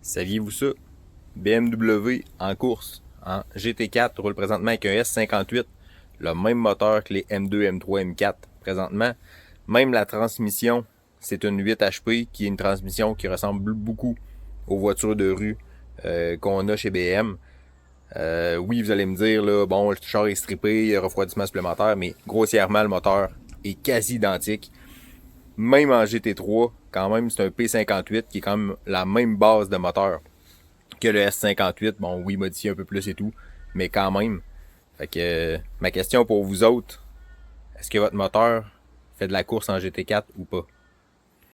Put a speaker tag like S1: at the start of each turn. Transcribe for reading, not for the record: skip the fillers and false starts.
S1: Saviez-vous ça? BMW en course, en GT4, roule présentement avec un S58, le même moteur que les M2, M3, M4 présentement. Même la transmission, c'est une 8 HP qui est une transmission qui ressemble beaucoup aux voitures de rue qu'on a chez BM. Oui, vous allez me dire, là, bon, le char est strippé, refroidissement supplémentaire, mais grossièrement, le moteur est quasi identique. Même en GT3, quand même, c'est un P58 qui est quand même la même base de moteur que le S58. Bon, oui, modifié un peu plus et tout, mais quand même. Fait que ma question pour vous autres, est-ce que votre moteur fait de la course en GT4 ou pas?